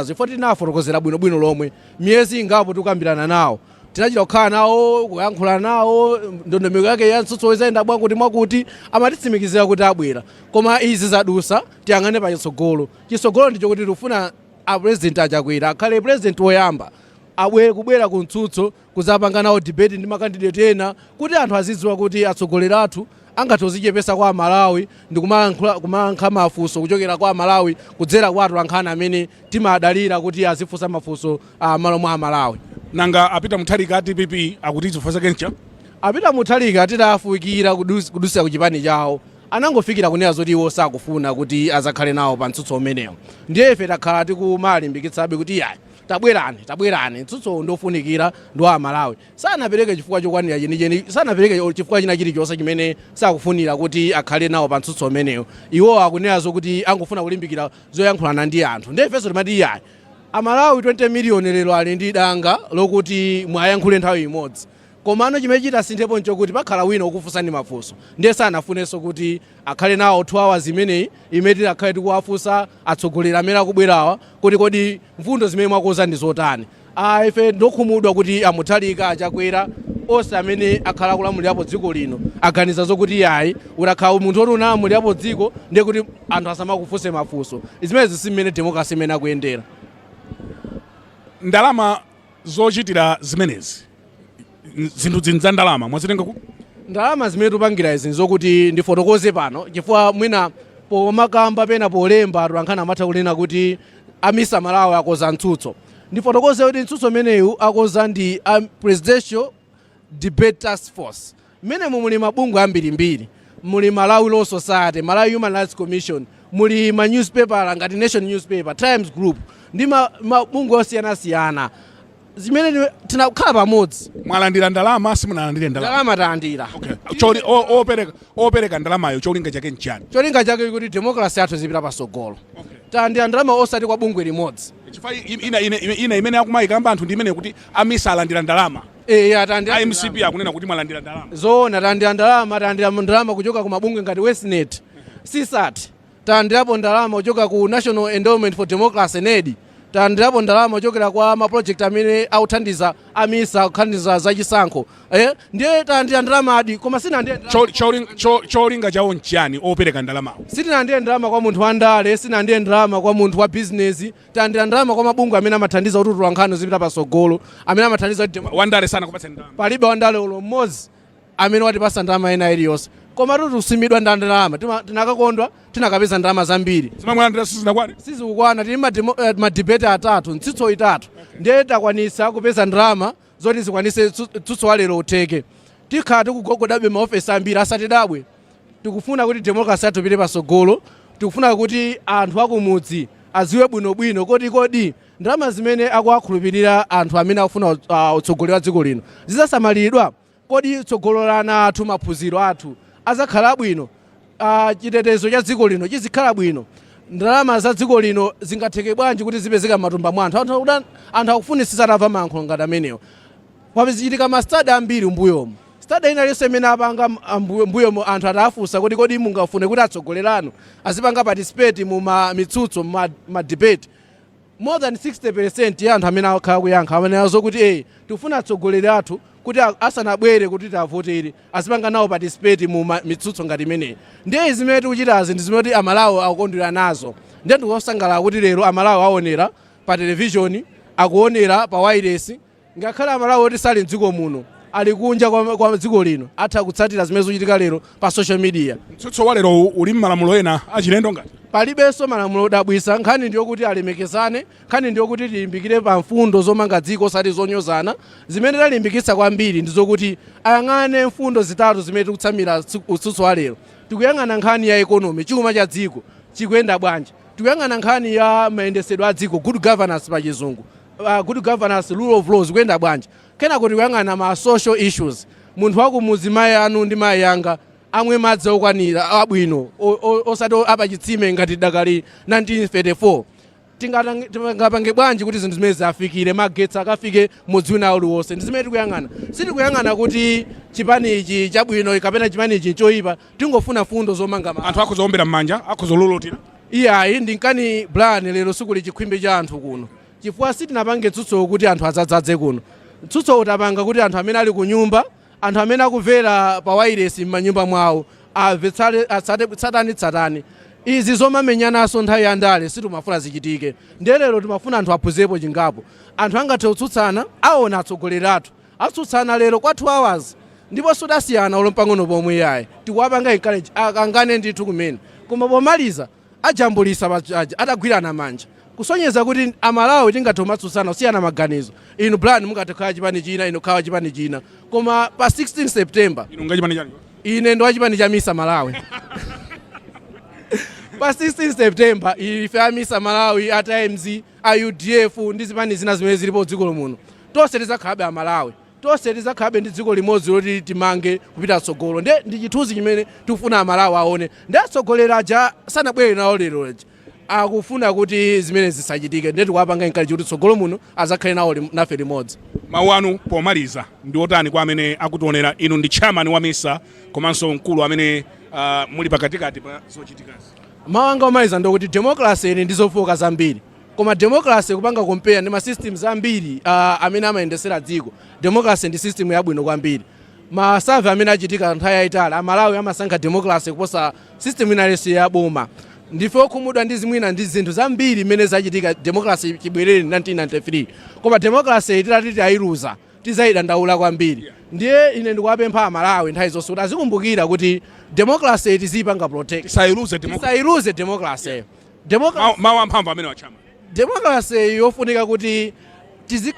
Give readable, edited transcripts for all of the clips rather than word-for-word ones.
Ifo tinafotokozera bwino lomwe miyezi ingapo tukambirana nawo tinachita kukhala nawo kuyankhula nawo ndondomeko yake ya mtsutso izayenda bwanji kuti mwakuti amatitsimikizira kuti abwera koma izi zadusa tiyang'ane pa chitsogolo ndicho kuti tifuna a president achakwera akhale president woyamba abwere kubwera ku mtsutso kuzapanga nawo debate ndi makandidate ena kuti anthu azidziwa kuti atsogoleri athu angatozichepesa kwa Malawi ndi kumayankha mafunso kuchokera kwa Malawi kudzera kwa atolankhani amene timadalira kuti azifunsa mafunso malo mwa Malawi. Nanga apita muthalika ati PP akuti chifukwa chake ncha? Apita muthalika atitafuikira kudusa ku chipani chawo anangofikira kunena zoti iwo sakufuna kuti azakhale nawo pa mtsutso umenewo. Ndiye ife takhala tikumalimbikitsabe kuti yayi tabwerani mtsutso ndofunikira ndo a Malawi sanapereke chifukwa chokwanira chenicheni sanapereke chifukwa china chilichonse chimene sakufunira kuti akhale nawo pa mtsutso umenewo. Iwo akunenazo kuti angofuna kulimbikira zoyankhulana ndi anthu ndiye ifenso timati yayi a Malawi 20 miliyoni lero ali ndi danga lokuti mwayankhule nthawi imodzi komano chimene chitasinthepo nchokuti pakhala wina ukufunsani mafunso ndiye sanafunenso kuti akhale nawo 2 hours imeneyi imene tikhale tikuwafunsa atsogoleri amene akubwerawa kuti kodi mfundo zimene mwakonza ndi zotani. Ife ndokhumudwa kuti amuthalika achakwera onse amene akhala kulamulirapo dziko lino aganiza zokuti yayi utakhala munthu oti unalamulirapo dziko ndiye kuti anthu asamakufunse mafunso zimene simene demokrasi imene akuyendera. Ndalama zochitira zimenezi zinthu zinza ndalama mwazitenga ku ndalama zimene tupangira izi zokuti ndifotokoze pano chifukwa mwina pomakamba pena polemba atolankhani amatha kunena kuti amisa Malawi akoza mtsutso ndifotokoze kuti mtsutso umeneyu akoza ndi presidential debate task force mmene muli mabungwe ambirimbiri muli Malawi Law Society, Malawi Human Rights Commission, muli ma newspaper ngati Nation Newspaper, Times Group ndi mabungwe osiyanasiyana zimene tinakhala pamodzi. Mwalandira ndalama simunalandire ndalama talandira. Okay. Opereka ndalamayo cholinga chake nchani? Cholinga chake kuti demokrasi yathu izipita pasogolo. Okay. Talandira ndalama osati kwa bungwe limodzi. Chifukwa ina imene akumayikamba anthu ndi imene kuti amisa alandira ndalama. Talandira. MCP akunena kuti mwalandira ndalama. Zoona talandira ndalama kuchoka ku mabungwe ngati Westnet, CSAT, talandirapo ndalama kuchoka ku National Endowment for Democracy NED. Talandirapo ndalama kuchokera kwa maproject amene authandiza amisa kuthandiza zachisankho ndiye talandira ndalama adi koma sina ndiye cholinga chawo nchani opereka ndalama sitina ndiye ndalama kwa munthu wandale sina ndiye ndalama kwa munthu wa business talandira ndalama kwa mabungwe amene amathandiza kuti atolankhani zipita pasogolo amene amathandiza kuti wandale sana kupatsa ndalama palibe wandale ulo mmodzi amene watipasa ndalama ena iliyonse koma tusimidwa ndalama tinakakondwa tinakapeza ndalama zambiri zimamwalandira sizikukwana tili madebate atatu mtsitso itatu ndiye takwanisa kupeza ndalama zoti zikwanise mtsutso wa lero utheke tikhala tikugogodabe maofesi ambiri asatidabwe tikufuna kuti demokrasi yathu ipite pasogolo tikufuna kuti anthu akumudzi aziwe bwinobwino kodi ndalama zimene akuwakhulupirira anthu amene akufuna utsogoleri wa dziko lino zizasamalidwa kodi tsogololana athu maphunziro athu azakhala bwino chitetezo cha dziko lino chizikhala bwino ndalama za dziko lino zingatheke bwanji kuti zipezeka m'matumba mwa anthu akufunisisa atava mayankhulo ngati amenewo pazichitika mastada ambiri mbuyomo stada ina liyonse imene apanga mbuyomo anthu atafunsa kuti kodi mungafune kuti atsogoleri anu azipanga participate mu mitsutso ma debate more than 60% ya anthu amene akhala kuyankha amene zokuti tikufuna atsogoleri athu kuti asanabwere kuti tavotere azipanga nawo participate mu mitsutso ngati imeneyi ndiye zimene tikuchitazi ndi zimene a Malawi akukondwera nazo ndiye ndikusangalala kuti lero a Malawi aonera pa television akuonera pa wireless ngakhale a Malawi oti sali mdziko muno ali kunja kwa dziko lino atha kutsatira zimene zikuchitika lero pa social media. Mtsutso wa lero uli m'malamulo ena achilendo ngati palibenso malamulo odabwisa nkhani ndiyo kuti alemekezane nkhani ndiyo kuti tilimbikire pa mfundo zomanga dziko osati zonyozana zimene talimbikitsa kwambiri ndizokuti ayang'ane mfundo zitatu zimene tikutsamira utsutso wa lero tikuyang'ana nkhani ya economy chuma cha dziko chikuyenda bwanji tikuyang'ana nkhani ya mayendesedwe a dziko good governance pa chizungu good governance rule of law zikuyenda bwanji kenako tikuyang'ana ma social issues munthu wakumudzi mayi anu ndi mayi yanga amwe madzi okwanira abwino osati apachitsime ngati dakali 1934 tingapange bwanji kuti zinthu zimene zafikire magetsi akafike mudzi wina uliwonse ndi zimene tikuyang'ana sitikuyang'ana kuti chipani ichi chabwino kapena chipani ichi choyipa tingofuna fundo zomanga anthu akhozowombera m'manja akhozololotira iyayi ndinkani Brian lero sikuli chikhwimbi cha anthu kuno chifukwa sitinapange tsutso kuti anthu adzadzaze kuno tsutso utapanga kuti anthu amene ali ku nyumba anthu amene akumvera pa wireless m'manyumba mwawo amvetsale tsatani izi zomamenyanaso nthawi ya ndale sitimafuna zichitike ndiye lero timafuna anthu aphunzepo chingapo anthu angathe kutsutsana aona atsogoleri athu atsutsana lero kwa 2 hours ndipo sudasiyana ulo pang'ono pomwe yayi tikuwapanga encourage akangane ndithu kumene koma pomaliza ajambulisa pachaji atagwirana manja kusonyeza kuti amalawi tingathe kumatsutsana kusiyana maganizo inu Brian mungathe kukhala chipani china inu kukhala chipani china koma pa 16 September inu ngachipani chani ine ndo chipani cha Misa Malawi pa 16 September ife amisa Malawi ata MZ UDF ndi zipani zina zimene zilipo dziko lomuno tonse tizakhalabe amalawi tonse tizakhalabe ndi dziko limodzi loti timange kupita tsogolo ndi chithunzi chimene tikufuna amalawi aone ndi atsogoleri aja sanabwere nawo lero akufuna kuti zimene zisachitike ndi tikuwapanga encourage kuti tsogolo muno azakhale nawo nafe limodzi. Mawu anu pomaliza ndi otani kwa amene akutionera inu ndi chairman wa Misa komanso mkulu amene muli pakatikati pa zochitikazi? Mawu anga omaliza ndokuti democracy ili ndi zofoka zambiri koma democracy kupanga compare ndi ma systems ambiri amene amayendesera dziko democracy ndi system yabwino kwambiri ma survey amene achitika nthawi yayitali amalawi amasankha democracy kuposa system inalesi ya boma ndife okhumudwa ndi zimwina ndi zinthu zambiri imene zachitika democracy chibwerere 1993 koma democracy itatiti ayiluza tizayidandaula kwambiri ndiye ine ndikuwapempha amalawi nthawi zonse kuti azikumbukira kuti democracy tizipanga protect tisailuze democracy mawu amphamvu amene wachama democracy yofunika kuti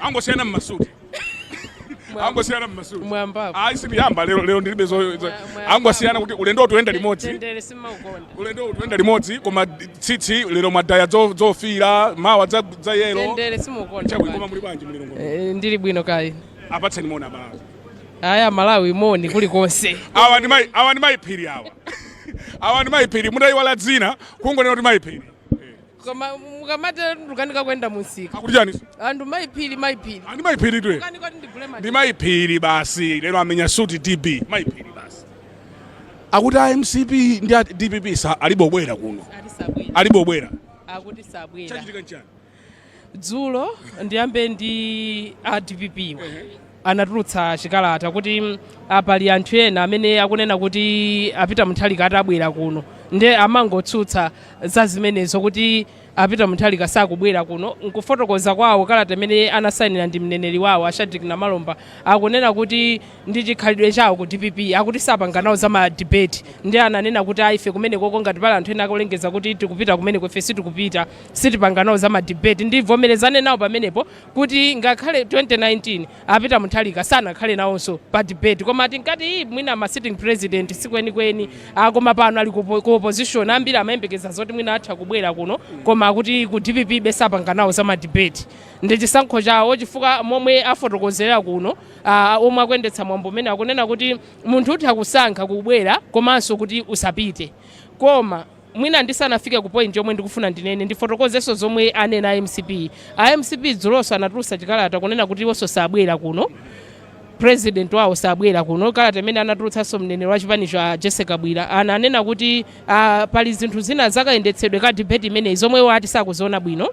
angosiyana mmasuti angosiyana mmasuti mwambapo sindiyamba lero ndilibe angosiyana kuti ulendo tuyenda limodzi tendere simaukonda ulendo tuyenda limodzi koma tsitsi lero madaya zofira mawa za yelo tendere simukonda chakwi koma muli bwanji mulilongo ndili bwino kai apatseni mona Malawi aya Malawi moni kuli konse awa ndi mayiphiri awa ndi mayiphiri mutayiwala dzina kungonena kuti mayiphiri koma mukamata lukanika kwenda musika akuti chani andu mayiphiri andi mayiphiri twe ndi mayiphiri basi lero amenya suti DB mayiphiri basi akuti MCP ndi DPP alibobwera kuno alibobwera akuti sabwera chachitika nchani dzulo ndiyambe ndi DPP anatulutsa chikalata kuti pali anthu ena amene akunena kuti apita muthalika atabwera kuno nde amangotsutsa za zimenezo kuti apita muthalika sakubwera kuno nkufotokoza kwawo kalata imene anasayinira ndi mneneri wawo Shadrack Namalomba akunena kuti ndi chikhalidwe chawo ku DPP akuti sapanga nawo za ma debate ndi ananena kuti ife kumene koko ngati pala anthu ena akulengeza kuti tikupita kumene kwefe sitikupita sitipanga nawo za ma debate ndivomerezane nawo pamenepo kuti ngakhale 2019 apita muthalika sanakhale nawonso pa debate koma tinkati mwina ma sitting president sikwenikweni koma pano ali ku opposition ambiri amayembekeza zoti mwina atha kubwera kuno koma kuti ku DPP besapanga nawo za ma debate ndi chisankho chawo chifukwa momwe afotokozera kuno omwe akuyendetsa mwambo umene akunena kuti munthu uti akusankha kubwera komanso kuti usapite koma mwina ndisanafike ku point yomwe ndikufuna ndinene ndifotokozeso zomwe anena MCP dzuloso anatulutsa chikalata kunena kuti iwonso sabwera kuno president wawo sabwera kuno kalata imene anatulutsanso mneneri wa chipani cha Jessica Bwira ananena kuti pali zinthu zina zakayendetsedwe ka debate imene zomwe ati sakuziona bwino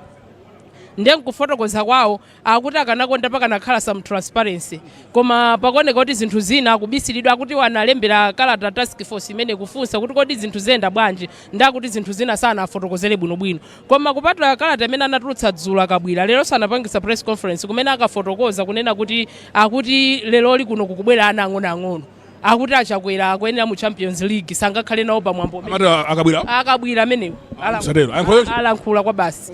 ndiye nkufotokoza kwawo akuti akanakonda pakanakhala some transparency koma pakuoneka kuti zinthu zina akubisiridwa akuti analembera kalata task force imene kufunsa kuti kodi zinthu ziyenda bwanji ndakuti zinthu zina sanafotokozere bwinobwino koma kupatula kalata imene anatulutsa dzulo akabwira lero sanapangisa press conference kumene akafotokoza kunena kuti akuti lero kuno kukubwera ana ang'onoang'ono akuti achakwera akuyenera mu Champions League sangakhale nawo pamwambo akabwira amenewo alankhula kwa basi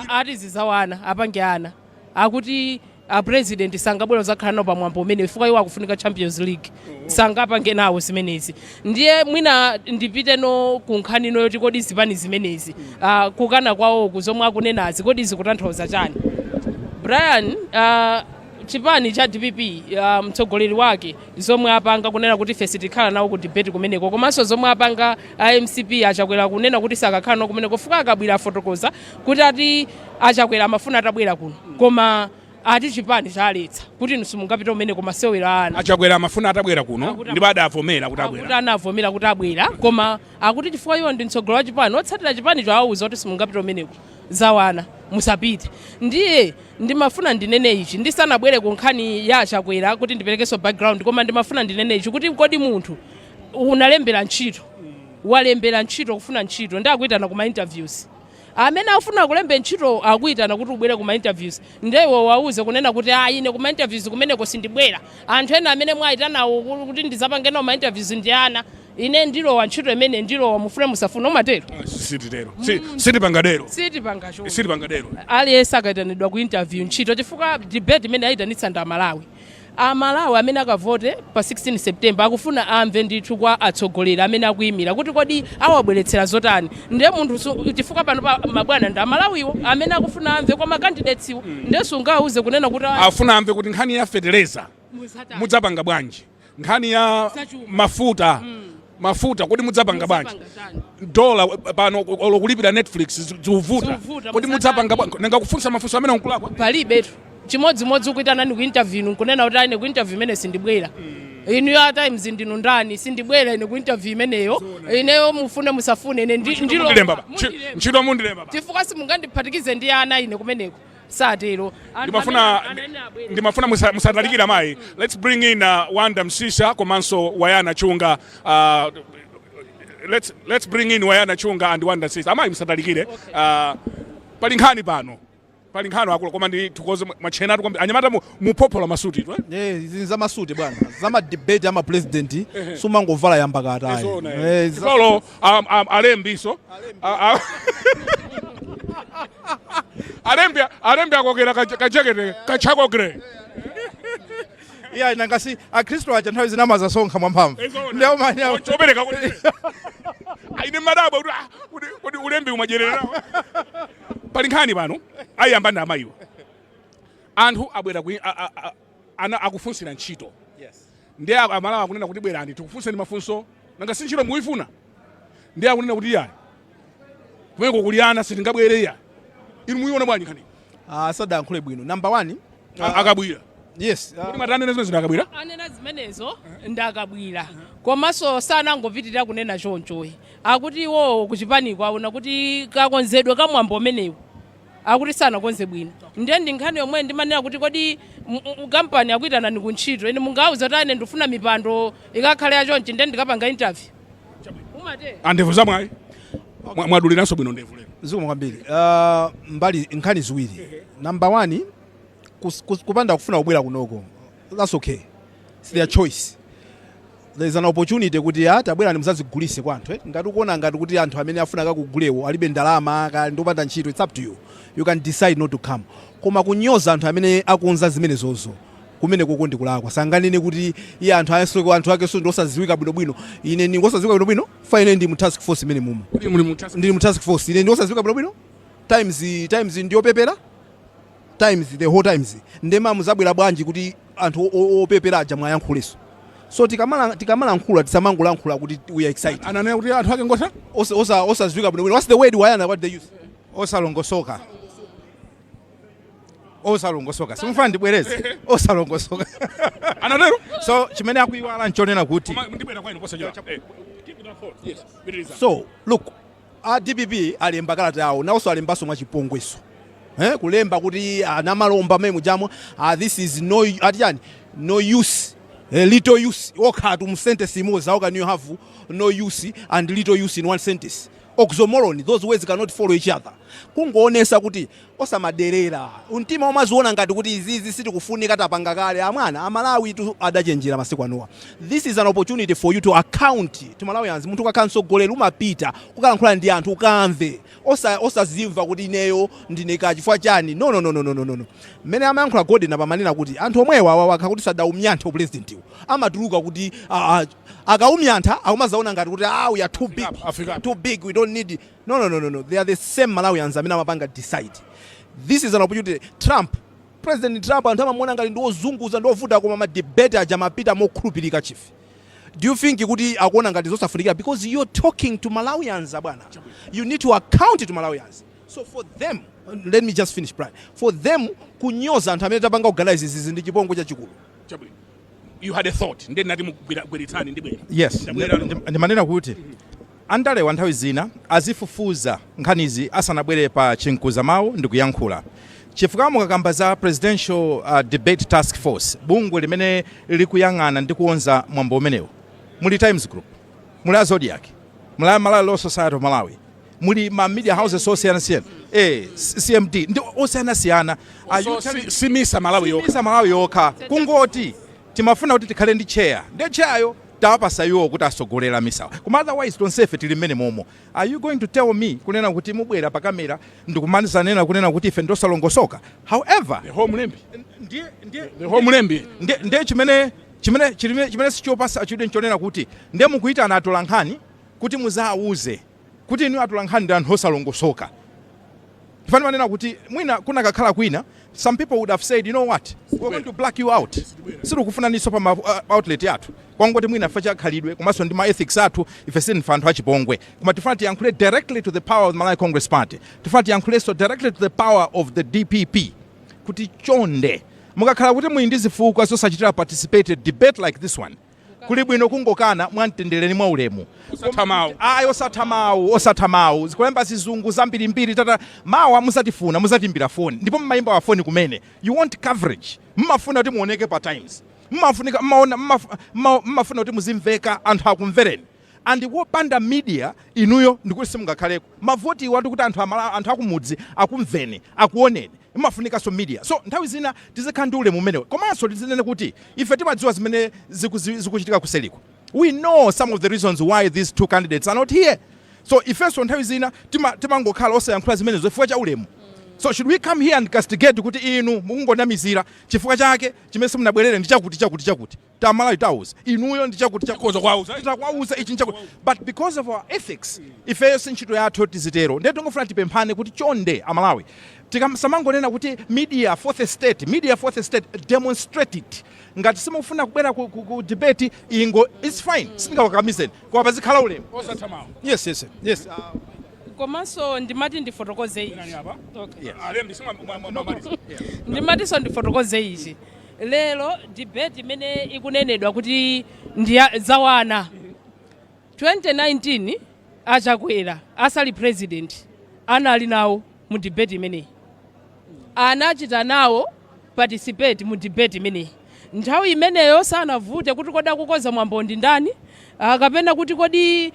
ati zizawana apange ana akuti president sangabwera zakhala nawo pamwambo umene chifukwa iwo akufunika Champions League sangapange nawo zimenezi ndiye mwina ndipite no kunkhani yoti kodi zipani zimenezi kukana kwawo kuzomwe akunenazi kodi zikutanthauza chani Brian chipani cha DPP mtsogoleri wake zomwe apanga kunena kuti ife sitikhala nawo ku debate kumeneko komanso zomwe apanga MCP achakwera kunena kuti sakakhala nawo kumeneko fuka akabwira afotokoza kuti ati achakwera amafuna atabwera kuno koma ati chipani chaletsa kuti nisimungapita umene koma sewera ana achabwera amafuna atabwera kuno ndipo adavomera kuti abwera akuti anavomera kuti abwera koma akuti chifukwa iwo ndi mtsogoleri wa chipani otsatira chipani chawauza kuti simungapita umeneko zawana musapite. Ndiye ndimafuna ndinene ichi ndisanabwere ku nkhani ya Chakwera kuti ndiperekeso background koma ndimafuna ndinene ichi kuti kodi munthu unalembera ntchito walembera ntchito kufuna ntchito ndakuitana kuma interviews amene afuna kulemba ntchito akuitana kuti ubwere kuma interviews ndewe wauze kunena kuti ine kuma interviews kumeneko sindibwera anthu ena amene mwaitanawo kuti ndizapangena kuma interviews ndi ana ine ndilowa ntchito imene ndilowa mufune musafuna umatero sitipangadero aliyense akaitanidwa ku interview ntchito chifukwa debate imene ayitanitsa ndi Amalawi amene akavote pa 16 September akufuna amve ndithu kwa atsogoleri amene akuyimira kuti kodi awabweretsera zotani ndiye munthu chifukwa pano pa mabwana ndi Amalawiwo amene akufuna amve kwa macandidates iwo ndiye sungauze kunena kuti afuna amve kuti nkhani ya fertilizer mudzapanga bwanji nkhani ya mafuta kodi mudzapanga bwanji dola pano kulipira Netflix zivuta kodi mudzapanga bwanji nanga kufunsa mafunso amene unkulakwa palibe chimodzimodzi ukuitana ni ku interview nkunena kuti ine ku interview imene sindibwera inu ya times ndinu ndani sindibwera ine ku interview imeneyo ineyo mufune musafune ine ndilo ntchito mundilemba chifukwa simungandiphatikize ndi ana ine kumeneko satero ndimafuna musatalikira mayi. Let's bring in Wanda Msisa komanso Wayana Chunga. Let's bring in Wayana Chunga and Wanda Msisa amayi musatalikire. Pali nkhani pano pali nkhani akulu koma ndi tukoze machena tu anyamata mupopola masuti tu izi za masuti bwana za debate ama president sumangovala yamba katayi solo alembiso alembi akokera kajekete kachakogre iya nangasi akristo aja nthawi zina amazasonkha mwamphamvu ndio manya chobereka kuti aine madaba kuti ulembi umajerera pali nkhani pano ayamba ndi amayiwo anthu abwera ana akufunsira ntchito ndiye Amalawi akunena kuti bwerani tikufunseni mafunso nanga si ntchito muifuna ndiye akunena kuti yayi kumene kuli ana sitingabwere iya inu muiona bwanji nkhani sadayankhule bwino number 1 akabwira yes kuti matanene zimene akabwira anena zimenezo ndakabwira komanso sanangopitirira kunena chonchoyi akuti iwo kuchipaniko aona kuti kakonzedwe kamwambo umenewu akuti sanakonze bwino ndiye ndi nkhani yomwe ndimanena kuti kodi kampani akuitana ni kuntchito ine mungauza kuti ine ndifuna mipando ikakhale yachonchi ndiye ndikapanga interview umate andevu zamwayi mwaduliranso bwino ndevu lero zikomo kwambiri mbali nkhani ziwiri number 1 kupanda kufuna kubwera kunoko that's okay it's their choice. There is an opportunity kuti tabwera nimuzazigulise kwa anthu ngati ukuona ngati kuti anthu amene afuna kakugulewo alibe ndalama kali ndopanda ntchito it's up to you can decide not to come koma kunyoza anthu amene akunza zimene zozo kumene koko ndikulakwa sanganene kuti iye anthu ayesoko anthu ake so ndosaziwika bwinobwino ine ndingosaziwika bwinobwino fine ndi mu task force imene mumu ndi mu task force ine ndingosaziwika bwinobwino times ndiyopepera times the whole times ndema muzabwera bwanji kuti anthu opepera aja mwayankhuleso so tikamala nkhula tisamangolankhula kuti we are excited ananena kuti anthu ake ngosa osaziwika bwinobwino what's the word Wayana what they use osalongosoka simufana ndibwereze osalongosoka ananero so chimene akuiwala nchonena kuti so look DPP alemba kalata yawo nawonso alembaso mwa chipongweso kulemba kuti anamalomba memu jamwe this is no use little use okhatu mu sentence imodzi how can you have no use and little use in one sentence oxymoron those words cannot follow each other kungoonesa kuti osamaderera mtima umaziona ngati kuti izizi sitikufunika tapanga kale amwana Amalawi tu adachenjera masiku anuwa this is an opportunity for you to account to Malawians munthu kakhansogolera umapita kukalankhula ndi anthu ukamve osazimva kuti ineyo ndineka chifukwa chani no mmene amayankhula Gordon pamanena kuti anthu omwewa awakha kuti sadaumyantha president iwo amatuluka kuti akaumyantha akumazaona ngati kuti we are too big we don't need no they are the same Malawians amene amapanga decide this is an opportunity President Trump anthu amamuona ngati ndiozunguza ndiovuta koma ma debate aja mapita mokhulupirika chief do you think kuti akuona ngati zosafunika because you're talking to Malawians bwana you need to account to Malawians so for them let me just finish, Brian. For them, kunyoza anthu amene tapanga organize izi ndi chipongwe chachikulu. You had a thought. Ndi nati mugwiritani ndi bwera. Yes. Ndimanena kuti andalewa nthawi zina azifufuza nkhanizi asanabwere pa chinkuza mawu ndi kuyankhula. Chifukwa mukakamba za Presidential Debate Task Force, bungwe limene likuyang'ana ndi kuonza mwambo umenewo. Muli Times Group, muli Zodiac, muli Malawi Law Society of Malawi, muli ma media houses osiyana-siyana, CMD, ndi osiyana-siyana. Simisa Malawi yokha. Kungoti timafuna kuti tikhale ndi chair. Ndi chairyo tapasa iwo kuti asogolera misawa. Koma otherwise tonsefe tili mmene momo. Are you going to tell me kunena kuti mubwera pa kamera ndikumanisa nena kunena kuti ife ndosalongosoka? However, the home lembi ndiye chimene sichopasa achidwe nchonena kuti ndiye mukuita ana atolankhani kuti muzauze kuti inu atolankhani ndi anthu osalongosoka. Tifani manena kuti mwina kuna kakhala kwina, some people would have said, you know what, we're going to black you out. Siru kufuna niso pa outlet yathu. Kwangoti mwina facha khalidwe, kumaso ndi ma ethics athu, ife sini anthu achipongwe. Kuma tifuna tiyankhule directly to the power of the Malawi Congress Party. Tifuna tiyankhule so directly to the power of the DPP. Kuti chonde. Mukakhala kuti muyindizifuka sosachitira participate debate like this one. Kuli bwino kungokana mwantendereni mwa ulemu. Osatamawu. Zikulemba sizungu zambirimbiri tata mawa musatifuna, musatimbira phone. Ndipo mmayimba wa phone kumene. You want coverage. Mmafuna kuti muoneke pa Times. Mmafuna kuti muzimveka anthu akumvereni. And wopanda media inuyo ndikuti simungakhaleko. Mavoti watu kuti anthu akumudzi akumveni, akuoneni. Imafunika so media. So nthawi zina tizikhandule mumenewe. Komanso tizinene kuti ife timadziwa zimene zikuchitika kuseliko. We know some of the reasons why these two candidates are not here. So ifeso nthawi zina timangokhala osayankhula zimene zifukwa cha ulemu. So should we come here and castigate kuti inu mukungonamizira chifukwa chake chimene simunabwerere ndi chakuti tamala itauza inuyo ndi chakuti kwauza ichi nchakuti, but because of our ethics ifeyo sinchito yathu tizitero ndiye tongofuna tipemphane kuti chonde amalawi tikasamangonena kuti media fourth estate demonstrate it. Ngati simufuna kubwera ku debate ingo it's fine, sindingakakamiseni kwa pazikhala ulemu. Yes. Komanso ndimati ndifotokoze ichi. Okay. Ndimati ndifotokoze ichi. Lero debate imene ikunenedwa kuti ndi zawana. 2019 achakwera asali president anali nawo mu debate imene. Anachita nawo participate mu debate imene. Nthawi imeneyo sanavute kuti koda kukoza mwambo ndi ndani. Kapena kuti kodi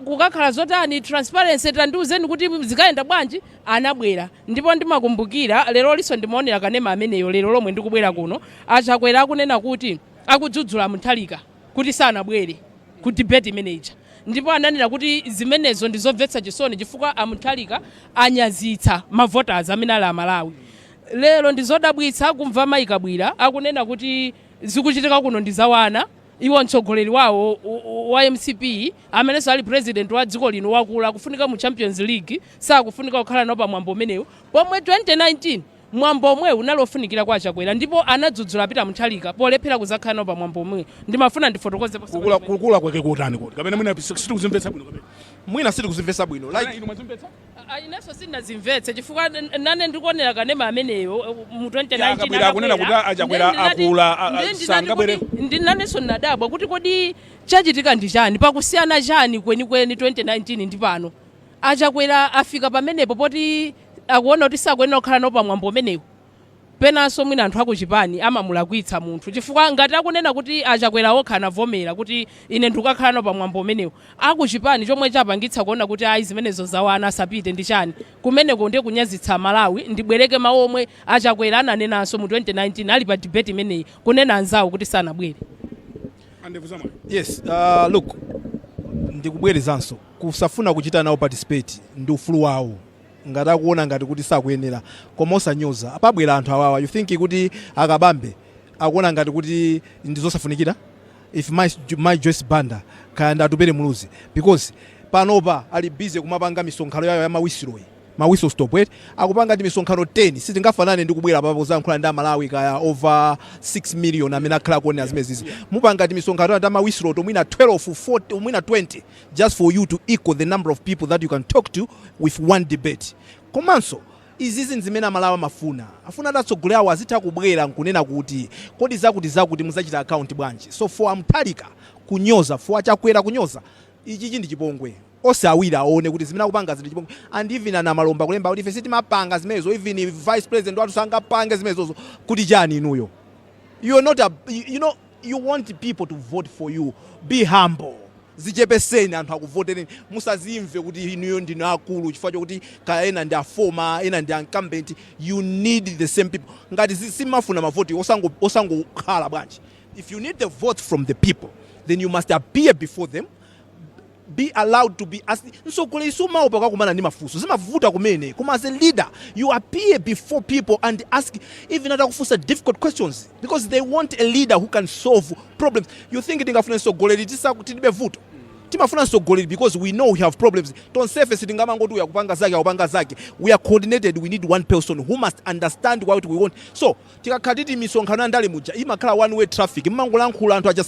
kukakhala zotani transparency tandiuzeni kuti zikaenda bwanji anabwera. Ndipo ndimakumbukira lero liso ndimaonera kanema ameneyo lero lomwe ndikubwera kuno achakwera akunena kuti akudzudzula Muthalika kuti sanabwere ku debate manager. Ndipo ananena kuti zimenezo ndizobvetsa chisoni chifukwa Muthalika anyazitsa mavoters amene ali Malawi. Lero ndizodabwitsa kumva mayikabwira akunena kuti zikuchitika kuno ndizawana. Iwo mtsogoleri wawo wa MCP amene ali president wa dziko lino wakula kufunika mu Champions League sakufunika kukhala nawo pa mwambo umenewu. Pomwe 2019 mwambo omwe unalofunikira kwa achakwera ndipo anadzudzula Peter Muthalika polephera kuzakhala nawo pa mwambo omwe. Ndimafuna ndifotokoze kukula kwake kutani kuti kapena mwina sitikuzimvetsa bwino kapena mwina sitikuzimvetsa bwino like inu mwazimvetsa Ineso sinazimvetse chifukwa nane ndikuonera kanema ameneyo mu 2019 akunena kuti achakwera akula sangabwere. Ndinanenso nadabwa kuti kodi chachitika ndi chani pakusiyana chani kwenikweni 2019 ndi pano. Achakwera afika pamenepo poti akuona kuti sakuyenera kukhala nawo pa mwambo umenewu. Penanso mwina anthu akuchipani amamulakwitsa munthu chifukwa ngati akunena kuti achakwera okha anavomera kuti ine ndikakhala nawo pa mwambo umenewu. Akuchipani chomwe chapangitsa kuona kuti ayi zimenezo zawana Sapita ndi chani. Kumeneko ndiye kunyazitsa Malawi ndibwereke mawu omwe achakwera ananenanso mu 2019 ali pa debate imeneyi kunena anzawo kuti sanabwere. Yes, look, ndikubwerezanso kusafuna kuchita nawo participate ndi ufulu wawo. Ngati akuona ngati kuti sakuyenera koma osanyoza apabwera anthu awawa. You think kuti akabambe akuona ngati kuti ndizosafunikira if my Joyce Banda kaya atupere muluzi because panopa ali busy kumapanga misonkhano yayo ya mawisilo stop akupanga ndi misonkhano 10 sitingafanane ndi kubwera papo zankhula ndi Malawi kaya over 6 million amene akhala kuonera zimezizi mupanga ndi misonkhano ndi mawisilo to mwina 12 40 mwina 20 just for you to equal the number of people that you can talk to with one debate. Komanso izizi zimene amalawa afuna atatsogolerawo azitha kubwera nkunena kuti kodi zakuti muzachita account bwanji. So for Mutharika kunyoza, for achakwera kunyoza, ichichi ndi chipongwe. Ose awiri aone kuti zimene akupanga zili chipongwe. And even anamalomba kulemba kuti ife sitimapanga zimenezo, even vice president watu sangapange zimenezo kuti chani inuyo. You are not you want people to vote for you. Be humble. Zichepeseni anthu akuvoteni, musazimve kuti inuyo ndinu akulu chifukwa chokuti ena ndi afoma, ena ndi incumbent. You need the same people. Ngati simafuna mavoti osangokhala bwanji. If you need the vote from the people, then you must appear before them, be allowed to be asked. So kule isuma upaka kumana ni mafuso zimavuta kumene kuma as a leader you appear before people and ask even atakufusa difficult questions because they want a leader who can solve problems. You think tingafuna sogoleli tilibe vuto timafuna sogoleli because we know we have problems. Don't surface tingamangotu yakupanga zake. We are coordinated. We need one person who must understand what we want. So tikakhatiti misonkhano ndali muja imakhala one way traffic mmangolankhula anthu aja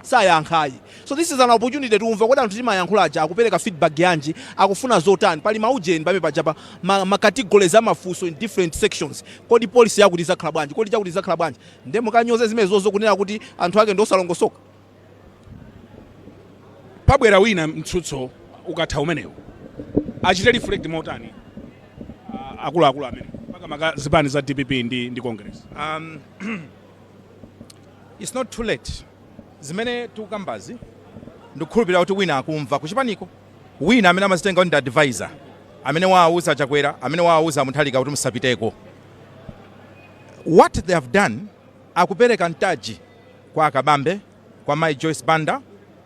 sayankhayi. So this is an opportunity to umva kuti anthu timayankhula aja akupereka feedback yanji akufuna zotani pali maujeni pame pajapa makategorize amafuso in different sections. Kodi policy yakuti izakhala bwanji, kodi chakuti izakhala bwanji, nde mukanyoze zimenezo kunena kuti anthu ake ndosalongosoka. Pabwera wina mtsutso ukatha umenewo achite reflect motani akulu amene maka zipani za DPP ndi Congress. It's not too late. Zimene tukambazi ndikukhulupirira kuti wina akumva kuchipaniko wina amene amazitenga ndi advisor amene waauza Chakwera, amene waauza Mutharika kuti musapiteko. What they have done akupereka ntaji kwa Akabambe, kwa Mai Joyce Banda,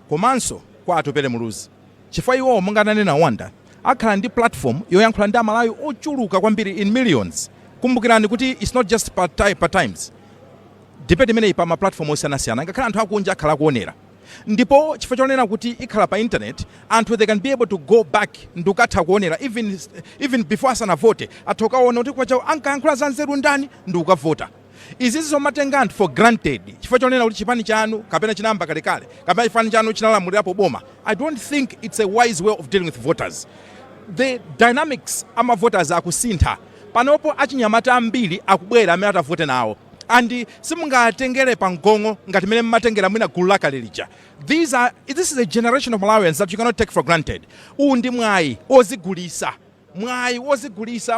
komanso kwa Atupele Muluzi. Chifukwa iwo mungananena wanda akhala ndi platform yoyankhula ndi amalawi ochuluka kwambiri in millions. Kumbukirani kuti it's not just part times. Depende imene ipa ma platform osiyanasiyana ngakhala anthu akunja akhala kuonera. Ndipo chifukwa chonena kuti ikhala pa internet anthu they can be able to go back ndukatha kuonera even before asanavote athokaona kuti kwa chawo ankayankhula za nzeru ndani ndukavota. Izizi zomatenga anthu for granted chifukwa chonena kuti chipani chanu kapena chinamba kalekale kapena chipani chanu chinalamulirapo boma. I don't think it's a wise way of dealing with voters. The dynamics ama voters akusintha panopo achinyamata ambiri akubwera amene atavote nawo and simungatengere pangongo ngati mene mmatengera mwina gulu lakale lija. This is a generation of Malawians that you cannot take for granted. Uwu ndi mwayi ozigulisa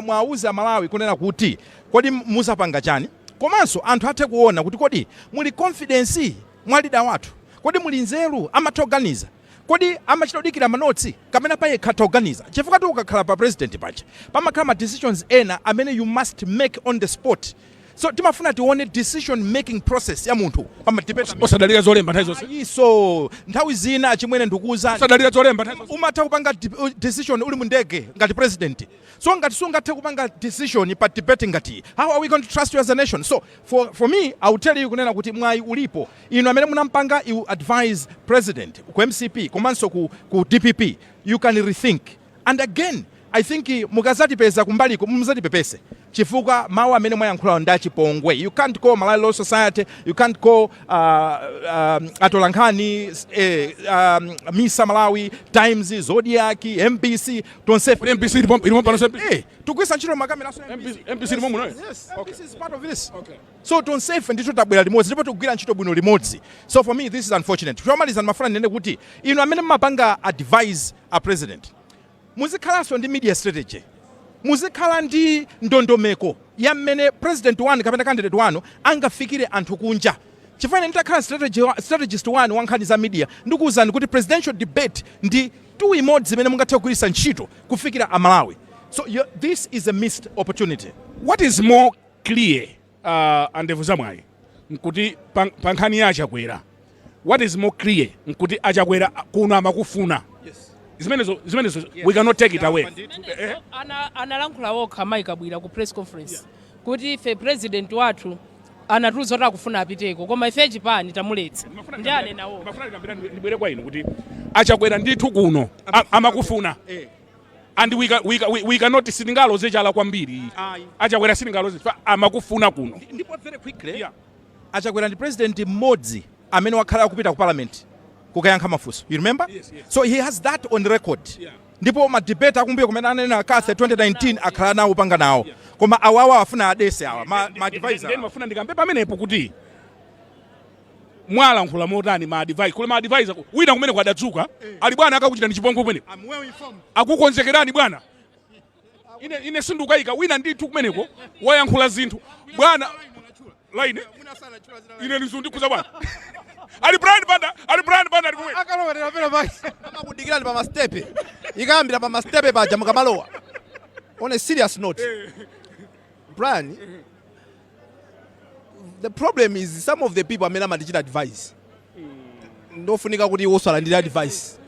mwauza Malawi kunena kuti kodi muzapanga chani, komanso anthu athe kuona kuti kodi muli confidence mwa leader wathu, kodi muli nzeru amatoganiza, kodi amachita kudikira manotsi kamene payekha toganiza. Chifukwa tu ukakhala pa president pacha pamakhala ma decisions ena amene you must make on the spot. So timafuna tione decision making process ya munthu pamadipeta osadalira zolemba nthawi zonse. Iso nthawi zina achimwene ndikuuza osadalira zolemba nthawi zonse. Umatha kupanga decision uli mundege ngati president. So ngati sungathe kupanga decision pa debate ngati how are we going to trust you as a nation? So for me I will tell you kunena kuti mwayi ulipo inu amene munampanga you advise president ku MCP komanso ku DPP you can rethink. And again I think mukazatipeza kumbaliko mumuzatipepese chifukwa mawu amene mwayankhula ndachipongwe. You can't call Malawi Law Society, you can't call Atolankhani, Misa Malawi, Times, Zodiac, MBC, tonse MBC ilimo pano MBC. Tukwisa ntchito makamera so MBC ilimo muno. Yes, this is part of this. Okay. So tonse ndithu tabwera limodzi ndipo tugwira ntchito bwino limodzi. So for me this is unfortunate. Chomaliza mafuna nene kuti inu amene mmapanga advise a president muzikhalanso ndi media strategy, muzikhala ndi ndondomeko ya mmene president wanu kapena candidate wanu angafikire anthu kunja. Chifukwa nitakhala strategist wanu wankhani za media ndikuwuzani kuti presidential debate ndi imodzi imene mungathe kugwiritsa ntchito kufikira amalawi. So this is a missed opportunity. What is more clear andevu zamwayi nkuti pankhani ya Chakwera, what is more clear nkuti Achakwera kuno amakufuna. Zimenezo we cannot take it away. Analankhula wokha mayikabwira ku press conference kuti ife president wathu anatuza kuti akufuna apiteko koma ife chipani tamuletsa ndi anenawo. Ndibwere kwa inu kuti Achakwera ndithu kuno amakufuna and we cannot sitingaloze chala kwambiri. Achakwera sitingaloze amakufuna kuno. Ndipo very quickly Achakwera ndi president mmodzi amene wakhala kupita ku parliament kukayankha mafunso. You remember? Yes. So he has that on record. Yeah. ndipo madebate akumbuye kumene anena kase 2019 akhala nawo panga nawo koma awawa afuna adese awa ma advisor then mafuna ndikambe pamenepo kuti mwalankhula motani ma advisor kule ma advisor wina kumene kwadadzuka ali bwana akakuchita ndi chipongwe kumene akukonzekerani bwana ine sindukayika wina ndithu kumeneko wayankhula zinthu bwana line ine ndizundikuza bwana ali brand banda ali kumwe akalowera pera pake amakudikirani pa mastepe ikayambira pa mastepe paja mukamalowa on a serious note Brian, the problem is some of the people amene amatichita advice ndofunika kuti iwo alandire advice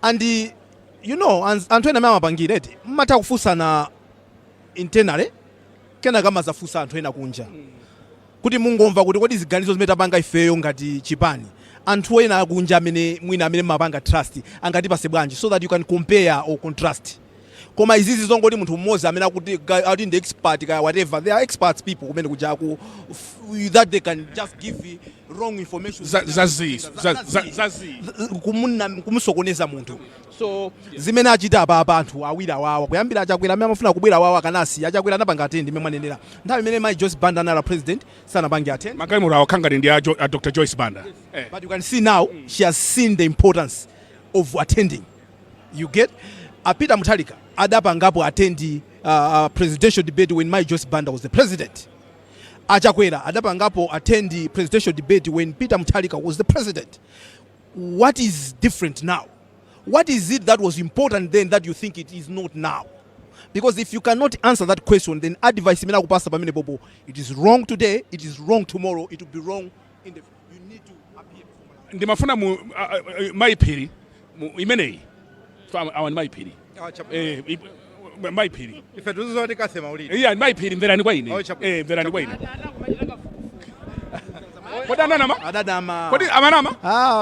and you know anthu ena amene amapangire eti mmatha kufunsana internally kenaka amazafunsa anthu ena kunja kuti mungomva kuti kodi ziganizo zimene tapanga ifeyo ngati chipani anthu ena akunja amene mwina amene mapanga trust angatipase bwanji so that you can compare or contrast koma izizi zongoti munthu mmodzi amene akuti ndi expert ka whatever they are experts people kumene kujaku that they can just give wrong information kumusokoneza munthu so zimene achita apa anthu awira wawa kuyambira achakwera amene amafuna kubwera wawa kanasi achakwera anapanga attend imene mwanenera nthawi imene mai Joyce Banda anala president sanapange attend makalimo awo khangati ndi a Dr. Joyce Banda but you can see now she has seen the importance of attending you get Sapita Mutharika adapangapo attend presidential debate when mai Joyce Banda was the president achakwera adapangapo attend the presidential debate when Peter Mutharika was the president. What is different now? What is it that was important then that you think it is not now? Because if you cannot answer that question, then advice imena kupasa pamene bobo, it is wrong today, it is wrong tomorrow, it will be wrong in the you need to appear before ndimafuna mu mayiphiri imeneyi awani mayiphiri mayiphiri ife tuzoti kasema ulini iya mayiphiri mverani kwa ine mverani kwa ine kodi adadama kodi amanama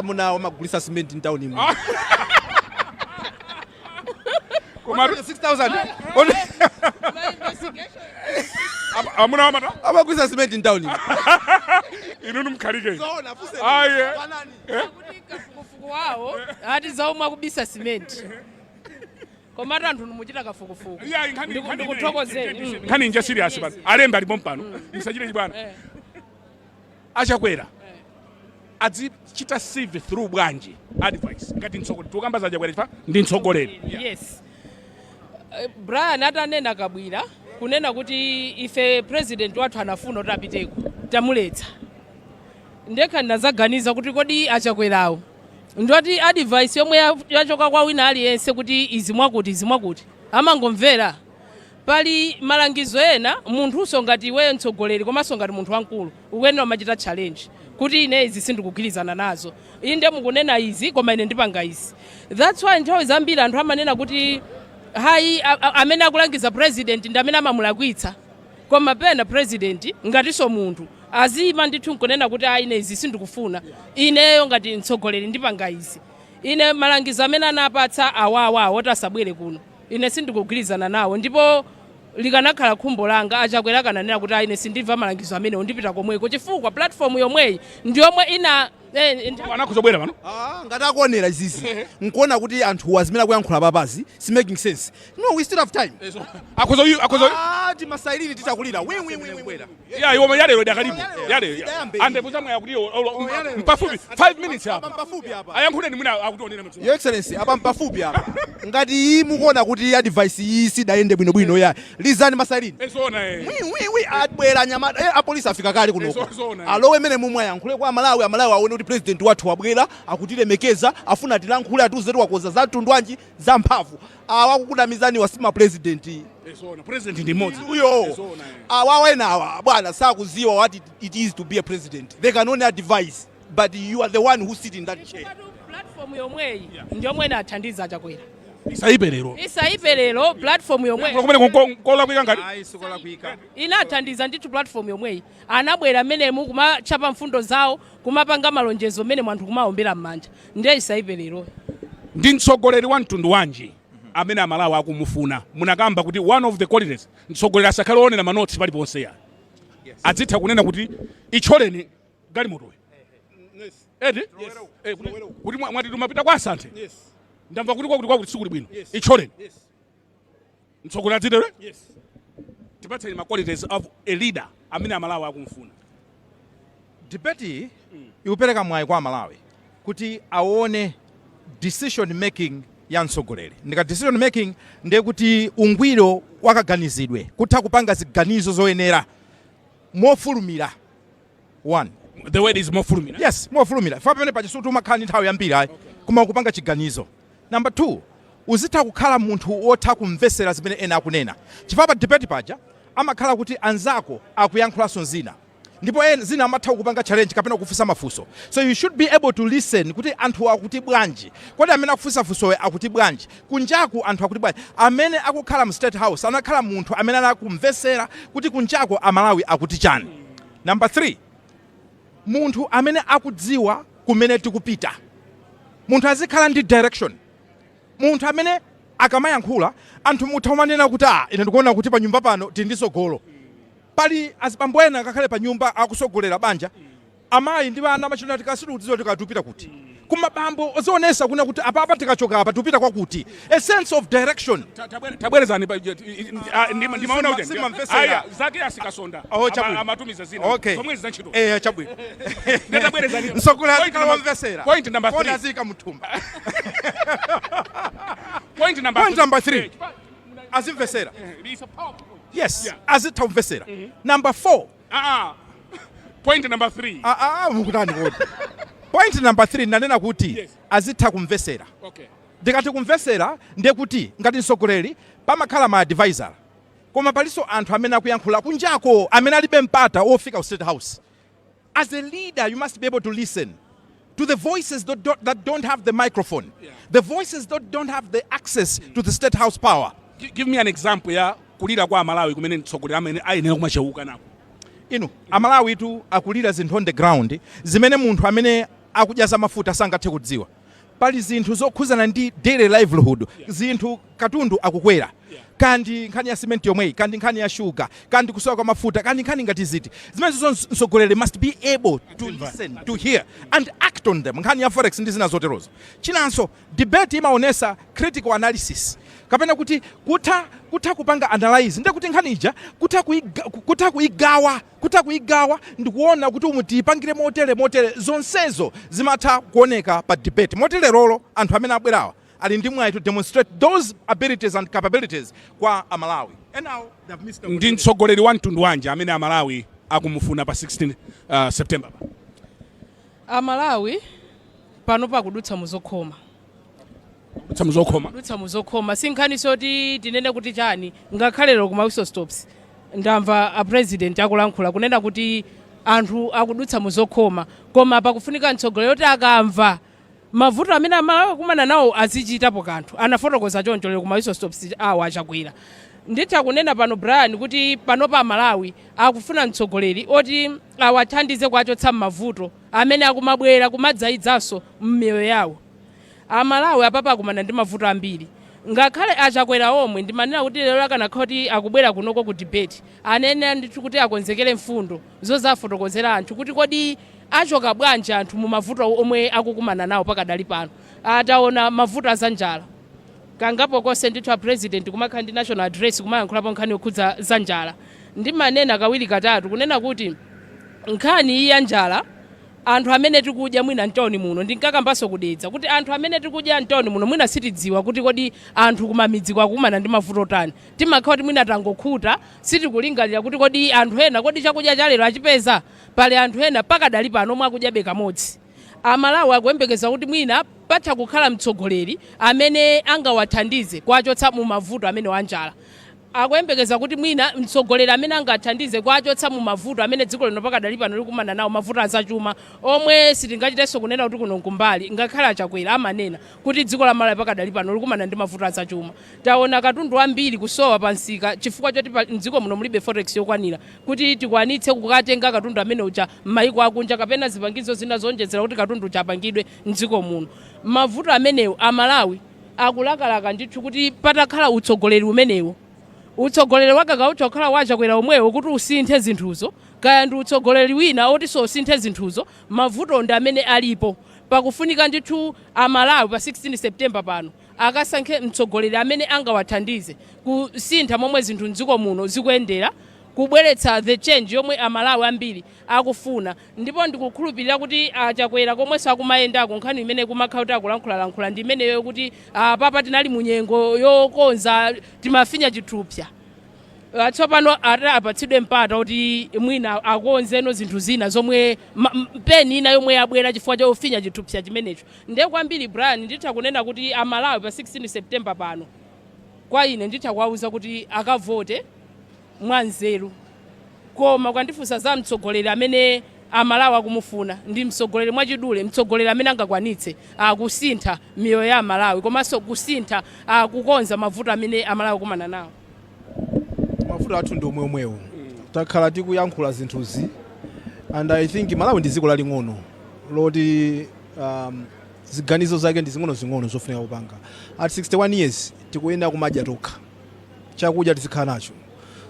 muna magulisa cement in town imwe komaru 6000 amuna amata amagulisa cement in town imwe inu numkhalike zona fuse aye kuti kafukufuku wawo ati zaumwa kubisa cement komatu anthu numuchita kafukufuku ndikuthokozeni nkhani nje serious bana alembe alipo mpano msachire bwana achakwera azichita sieve through bwanji advice ngati mtsogoleri tukamba za chakwera chifa ndi mtsogoleri yes Brian atanena kabwira kunena kuti ife president wathu anafuna kuti apiteko tamuletsa ndekha ndinazaganiza kuti kodi achakwerawo ndoti advice yomwe yachoka kwa wina aliyense kuti izimwakuti amangomvera pali malangizo ena munthu ngati iweyo mtsogoleri komanso ngati munthu wankulu ukuyenera umachita challenge kuti ine izi sindikugwirizana nazo inde mukunena izi koma ine ndipanga izi that's why nthawi zambiri anthu amanena kuti hayi amene akulangiza president ndi amene amamulakwitsa koma pena president ngatinso munthu azima ndithu nkunena kuti hayi ine izi sindikufuna ineyo ngati mtsogoleri ndipanga izi ine malangizo amene anapatsa awawa otasabwere kuno ine sindikugwirizana nawo ndipo likanakhala khumbo langa achakwera kananena kuti ine sindimva malangizo amene ndipita komweko chifukwa platform yomweyi ndi yomwe ina anakuzobwera pano ngati akuonera izizi nkuona kuti anthu azimene akuyankhula papazi si making sense no we still have time akozo timasailini titakulira ya iwo yale dakalipo yale ande buzamwe yakuti mpafupi 5 minutes hapa ayankhuleni mwina akutionera mtsogo your excellency apa mpafupi apa ngati mukuona kuti advice iyi sidayende bwinobwino ya lizani masailini adbwera nyamata apolisi afika kale kunoko alowe mene mumwe ayankhule kwa Malawi aone kuti president wathu wabwera akutilemekeza afuna tilankhule atuzetu wakoza za tundwanji za mphamvu awakukunamizani wasima president president ndi mmodzi uyo awawena awa bwana sakuziwa what it is to be a president they can only advise but you are the one who sit in that chair platform yomweyi ndi yomwe inathandiza achakwera isaiperero platform yomweyi kumene kolakwika ngati ayisokolakwika inathandiza ndithu platform yomweyi anabwera menemu kumachapa mfundo zawo kumapanga malonjezo mene mwanthu kumaombera m'manja ndiye isaiperero ndi mtsogoleri wa mtundu wanji amene amalawi akumufuna munakamba kuti one of the qualities mtsogoleri asakhale onena manotsi paliponse ya adzitha kunena kuti icholeni galimotoyo edi kuti mwati tumapita kwa asante ndamva kuti kwakuti tsiku libwino ichoreni mtsogoleri adzidere tipatseni ma qualities of a leader amene amalawi akumfuna. Debate ikupereka mwayi kwa Malawi kuti aone decision making ya mtsogoleri. Ndika decision making ndiye kuti ungwiro wakaganizidwe kutha kupanga ziganizo zoyenera mofulumira. One, the word is mofulumira. Yes, mofulumira. Fa pamene pachisutu umakhani nthawi yambiri ayi koma kupanga chiganizo. Number 2, uzitha kukhala munthu wotha kumvesera zimene ena akunena. Chifukwa pa debate paja amakhala kuti anzako akuyankhulaso zina ndipo zina amatha kupanga challenge kapena kufunsa mafunso. So you should be able to listen kuti anthu akuti bwanji, kodi amene akufunsa funsowe akuti bwanji, kunjaku anthu akuti bwanji. Amene akukhala mu State House anakhala munthu amene anakumvesera kuti kunjaku Amalawi akuti chani. Number 3, munthu amene akudziwa kumene tikupita, munthu azikhala ndi direction, munthu amene akamayankhula anthu muthamanena kuti ine ndikuona kuti pa nyumba pano tindisogolo. Pali azibambo ena ngakhale pa nyumba akusogolera banja, amayi ndi ana amachona tikasiru kudziwa tikatupita kuti. Kuma bambo ozionesa kuna kuti apa tikachoka apa tupita kwa kuti. A sense of direction. Tabwerezani ndimaona kuti aya zake asikasonda amatumiza zina zomwe zinachito chabwino ndatabwerezani nsogolera tikamamvesera point number 3 kona zika muthumba. Point number 3 azimvesera. Yes, azitha kumvesera. Number 4 point number 3 mukutani kodi. Point number 3 nanena kuti azitha kumvesera. Ndikati kumvesera ndiye kuti ngati mtsogoleri pamakhala ma advisor koma paliso anthu amene akuyankhula kunjako amene alibe mpata ofika ku State House. As a leader you must be able to listen to the voices that don't have the microphone, the voices that don't have the access to the State House power. Give me an example ya kulira kwa Malawi kumene mtsogoleri amene ayenera kumacheuka nako. Amalawi tu akulira zinthu on the ground zimene munthu amene akujaza mafuta sangathe kudziwa. Pali zinthu zokhuzana ndi daily livelihood, zinthu katundu akukwera. Kandi nkhani ya cement yomweyi, kandi nkhani ya sugar, kandi kusowa kwa mafuta, kandi nkhani ngati ziti. Zimene mtsogoleri must be able to listen, to hear and act on them. Nkhani ya forex ndi zina zoterozo. Chinanso debate imaonesa critical analysis. Kapena kuti kutha kupanga analyze ndiye kuti nkhani ija kutha kuigawa ndikuona kuti umutipangire motere zonsezo zimatha kuoneka pa debate. Motererolo anthu amene abwerawa ali ndi mwayi to demonstrate those abilities and capabilities kwa Amalawi. And now they've missed ndi mtsogoleri wa mtundu wanji amene Amalawi akumufuna pa 16 September. Amalawi pano pakudutsa muzokhoma. Dutsa muzokhoma sinkhani soti tinene kuti chani ngakhalero kuma whistle stops. Ndamva a president akulankhula kunena kuti anthu akudutsa muzokhoma koma pakufunika mtsogoleri oti akamva mavuto amene Amalawi akumana nawo azichitapo kanthu. Anafotokoza choncho lero kuma whistle stops awo achakwera. Nditha kunena pano Brian kuti pano pa Malawi akufuna mtsogoleri oti awathandize kuachotsa mavuto amene akumabwera kumadzayidzaso m'miyoyo yawo. Amalawi apapa akumana ndi mavuto ambiri. Ngakhale achakwera omwe ndimanena kuti lero akanakhala kuti akubwera kunoko ku debate anene ndithu kuti akonzekere mfundo zozafotokozera anthu kuti kodi achoka bwanji anthu mu mavuto omwe akukumana nawo pakadali pano. Ataona mavuto azanjala kangapo konse ndithu a president kumakhala ndi national address kumayankhulapo nkhani yokhudza zanjala. Ndimanena kawiri katatu kunena kuti nkhani iyi ya njala anthu amene tikudya mwina ntoni muno ndinkakambaso kudetsa kuti anthu amene tikudya ntoni muno mwina sitidziwa kuti kodi anthu kumamidzi kwakumana ndi mavuto tani. Timakhala kuti mwina tangokhuta sitikulingalira kuti kodi anthu ena kodi chakudya chalero achipeza. Pali anthu ena pakadali pano omwe akudyabe kamodzi. Amalawi akuyembekeza kuti mwina patha kukhala mtsogoleri amene angawathandize kuachotsa mu mavuto amene wanjala. Akuyembekeza kuti mwina mtsogoleri amene angathandize kuachotsa mu mavuto amene dziko lino pakadali pano likumana nawo mavuto azachuma omwe sitingachitenso kunena kuti kuno kumbali ngakhala achakwera amanena kuti dziko la Malawi pakadali pano likumana ndi mavuto azachuma. Taona katundu ambiri kusowa pansika chifukwa choti mdziko muno mulibe forex yokwanira kuti tikwanitse kukatenga katundu amene ucha m'mayiko akunja kapena zipangizo zina zonjezera kuti katundu uchapangidwe mdziko muno. Mavuto amenewo Amalawi akulakalaka ndithu kuti patakhala utsogoleri umenewo. Utsogoleri wakakaucha kukhala wachakwera omwewo kuti usinthe zinthuzo kaya ndi utsogoleri wina oti usinthe zinthuzo mavuto ndi amene alipo. Pakufunika ndithu Amalawi pa 16 September pano akasankhe mtsogoleri amene angawathandize kusintha momwe zinthu mdziko muno zikuyendera, kubweretsa the change yomwe amalawi ambiri akufuna. Ndipo ndikukhulupirira kuti achakwera komwenso akumayendako nkhani imene kumakhala kuti akulankhula ndi imeneyo kuti papa tinali munyengo yokonza timafinya chithupsa. Tsopano apatsidwe mpata kuti mwina akonzeno zinthu zina zomwe peni ina yomwe yabwera chifukwa cha ufinya chithupsa chimenecho. Ndiye kwambiri Brian nditha kunena kuti amalawi pa 16 September pano kwa ine nditha kuwauza kuti akavote mwanzeru, koma kwandifunsa za mtsogoleri amene amalawi akumufuna ndi mtsogoleri mwachidule, mtsogoleri amene angakwanitse kusintha miyoyo ya amalawi komanso kusintha kukonza mavuto amene amalawi akumana nawo. Mavuto athu ndi omweomwewo takhala tikuyankhula zinthuzi, and I think Malawi ndi dziko laling'ono loti ziganizo zake ndi zing'ono zofunika kupanga. At 61 years tikuyenda kumadya tokha, chakudya tizikhala nacho,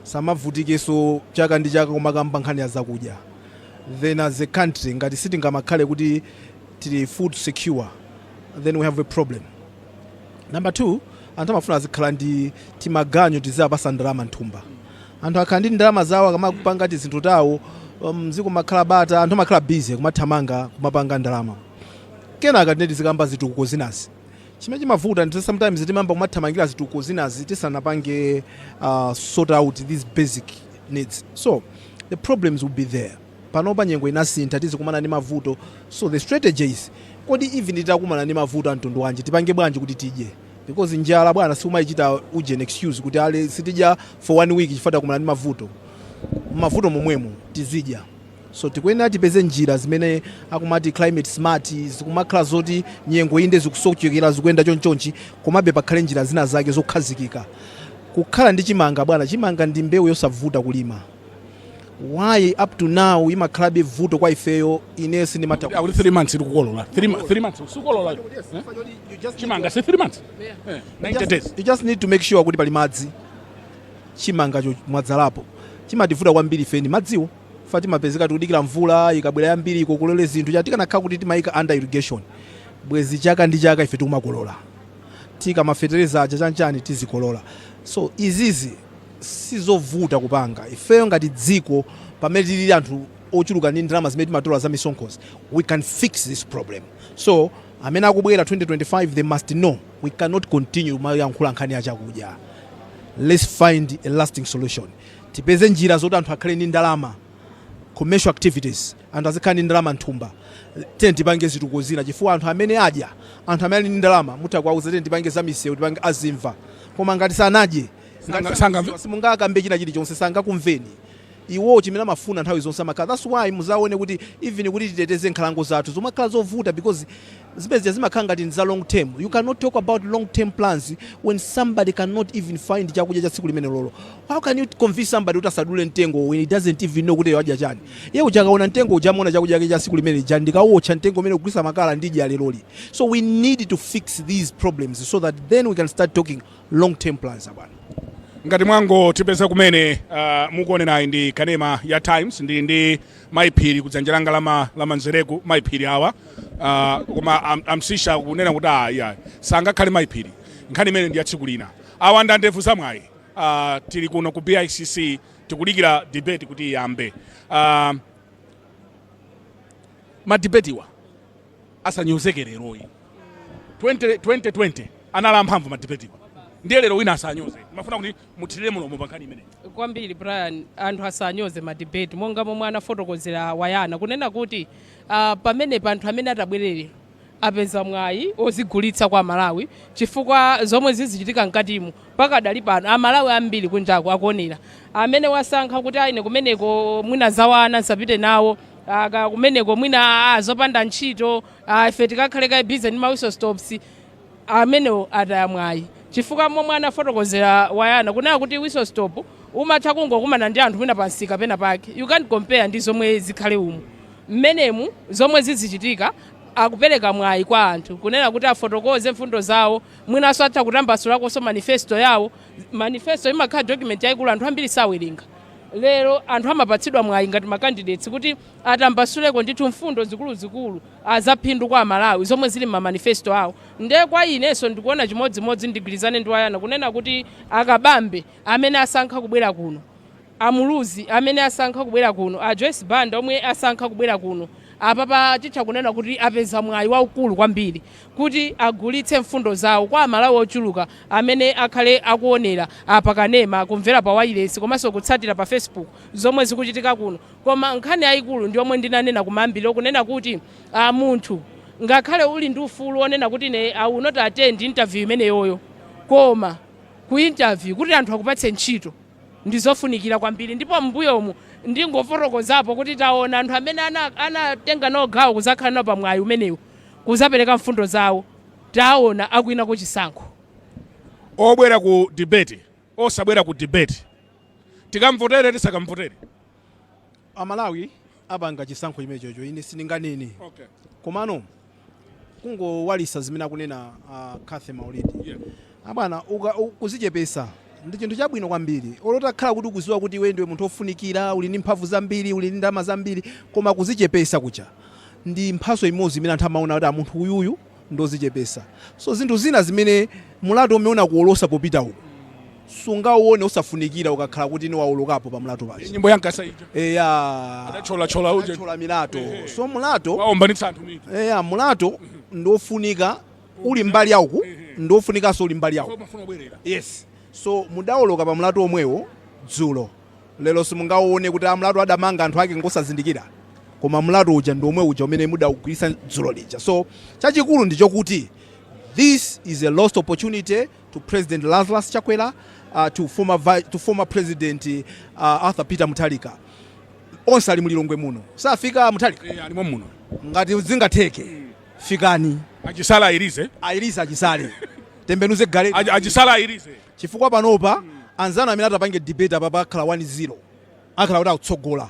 samavutikenso chaka ndi chaka kumakamba nkhani ya zakudya. Then as a country ngati sitingamakhale kuti tili food secure, then we have a problem. Number 2, anthu amafuna azikhala ndi timaganyo tizapasa ndalama nthumba. Anthu akhala ndi ndalama zawo akamapanga zinthu tawo mziko makhala bata, anthu amakhala busy kumathamanga kumapanga ndalama. Kenaka tineti zikamba zitukuko zinazi. Chimene chimavuta ndi sometimes timamba kumathamangira zitukuko zinazi tisanapange sort out these basic needs. So the problems will be there. Panopa nyengo inasintha tizikumana ndi mavuto. So the strategies kodi even itakumana ndi mavuto antundu wanji tipange bwanji kuti tidye. Because njala bwana siumayichita uje an excuse kuti ale sitidya for 1 week chifukwa kumana ndi mavuto momwemo tizidya. So tikuyenera tipeze njira zimene akumati climate smart zikumakhala zoti nyengo inde zikusochekera zikuyenda chonchonchi komabe pakhale njira zina zake zokhazikika. Kukhala ndi chimanga bwana, chimanga ndi mbewu yosavuta kulima. Why up to now imakhalabe vuto kwa ifeyo inesi ndi mata. 3 months ikukolola. 3 months sukolola. Chimanga 3 months. 90 days. You just need to make sure kuti pali madzi. Chimanga cho mwadzalapo. Chimativuta kwambiri feni madziwo. Fatima pezeka tikudikira mvula ikabwera yambiri ikokolole zinthu chatika nakhala kuti timayika under irrigation. Bwezi chaka ndi chaka ife tikumakolola. Tika mafetereza chanchani tizikolola. So izizi sizovuta kupanga. Ifeyo ngati dziko pamene tili anthu ochuluka ndi ndalama zimene timatola za misonkhozi, we can fix this problem. So amene akubwera 2025 they must know we cannot continue kumayankhula nkhani ya chakudya. Let's find a lasting solution. Tipeze njira zoti anthu akhale ndi ndalama, commercial activities, anthu azikhala ndi ndalama nthumba. Tipange zitukuko zina chifukwa anthu amene adya, anthu amene ali ndi ndalama mutakwauza tipange za misewu, tipange azimva. Koma ngati sanadye simungakambe china chilichonse sangakumveni. Iwo chimene amafuna nthawi zonse amakhala. That's why muzaone kuti even kuti titeteze nkhalango zathu zomakhala zovuta because zipezi zimakhala ngati za long term. You cannot talk about long term plans when somebody cannot even find chakudya cha tsiku limene lolo. How can you convince somebody kuti asadule mtengo when he doesn't even know kuti wadya chani? Yeye uchakaona mtengo ujamuona chakudya cha tsiku limene chani ndikawocha mtengo umene kugulisa makala ndidya leloli. So we need to fix these problems so that then we can start talking long term plans about. Ngati mwango tipeza kumene mukuone nayi ndi kanema ya Times ndi maiphiri kudzanjiranga lama nzereku maiphiri awa koma amsisha kunena kuti ya sangakhale maiphiri nkhani imene ndi yatsiku lina awa ndandevu zamwayi tili kuno ku BICC tikudikira debate kuti iyambe madebatiwa asanyozekereroyi 2020 anala mphamvu madebatiwa ndiye lero wina asanyoze. Mafuna kuti muthirire mulomo pankhani imene. Kwambiri Brian, anthu asanyoze madebate monga momwe anafotokozera Wayana kunena kuti pamene anthu amene atabwerere apeza mwayi ozigulitsa kwa Malawi chifukwa zomwe zizichitika mkatimu pakadali pano amalawi ambiri kunjako akuonera amene wasankha kuti aine kumeneko mwina zawana nsapite nawo kumeneko mwina azopanda ntchito ife tikakhaleka busy ndi mawiso stops amene atayamwayi chifukwa momwe anafotokozera Wayana kunena kuti whistle stop umatha kungokumana ndi anthu mwina pansika pena pake. You can't compare ndi zomwe zikhale umu mmenemu zomwe zizichitika akupereka mwayi kwa anthu kunena kuti afotokoze mfundo zawo mwinaso atha kutambasulako manifesto yawo. Manifesto imakhala document yaikulu anthu ambiri sawerenga lero anthu amapatsidwa mwayi ngati makandidates kuti atambasuleko ndithu mfundo zikuluzikulu azaphindu kwa Malawi zomwe zili m'mamanifesto awo. Nde kwa inenso ndikuona chimodzimodzi ndigwirizane ndi Wayana kunena kuti akabambe amene asankha kubwera kuno, amuluzi amene asankha kubwera kuno, a Joyce Banda omwe asankha kubwera kuno, apapa ticha kunena kuti apeza mwayi waukulu kwambiri kuti agulitse mfundo zawo kwa Malawi ochuluka amene akhale akuonera apakanema kumvera pa wireless komanso kutsatira pa Facebook zomwe zikuchitika kuno. Koma nkhani yayikulu ndi omwe ndinanena kumambiri kunena kuti munthu ngakhale uli ndi ufulu onena kuti ne I will not attend interview imeneyoyo, koma ku interview kuti anthu akupatse ntchito ndizofunikira kwambiri. Ndipo mbuyomu ndingofotokozapo kuti taona anthu amene anatenga nawo gawo kuzakhala nawo pamwayi umenewu kuzapereka mfundo zawo, taona akuina ku chisankho. Obwera ku debate osabwera ku debate tikamvotere tisakamvotere Amalawi apanga chisankho imenecho ine sindinganene. Okay. Komano kungowalisa zimene akunena Kathe Maulidi. Abana kuzichepesa ndi chinthu chabwino kwambiri. Olotakhala kuti ukuziwa kuti iwe ndiwe munthu ofunikira, uli ndi mphamvu zambiri, uli ndi ndalama zambiri, koma kuzichepesa kucha ndi mphaso imodzi imene anthu amaona kuti munthu uyuyu ndozichepesa. So zinthu zina zimene mulato umeona kuolosa popita uko sungaone usafunikira ukakhala kuti ni waolokapo pa mulato pachi. Nyimbo yankasa ija. Adachola uje. Chola milato. So mulato waombanitsa anthu miti. Mulato ndofunika uli mbali yauku, ndofunika so uli mbali yauku. Yes. So mudaoloka pa mulato omwewo dzulo. Lero simungaone kuti mulato adamanga anthu ake ngosazindikira. Koma mulato uja ndi omwe uja umene mudawugwirisa dzulo lija. So chachikulu ndicho kuti this is a lost opportunity to President Lazarus Chakwera, to former President Arthur Peter Mutharika. Onse ali mulilongwe muno. Safika Mutharika. Alimo muno. Ngati zingatheke. Fikani. Achisala airize. Airize achisale. Tembenuze gale. Achisala airize. Chifukwa panopa anzana amene atapange debate apa akhala 1-0. Akhala kuti akutsogola.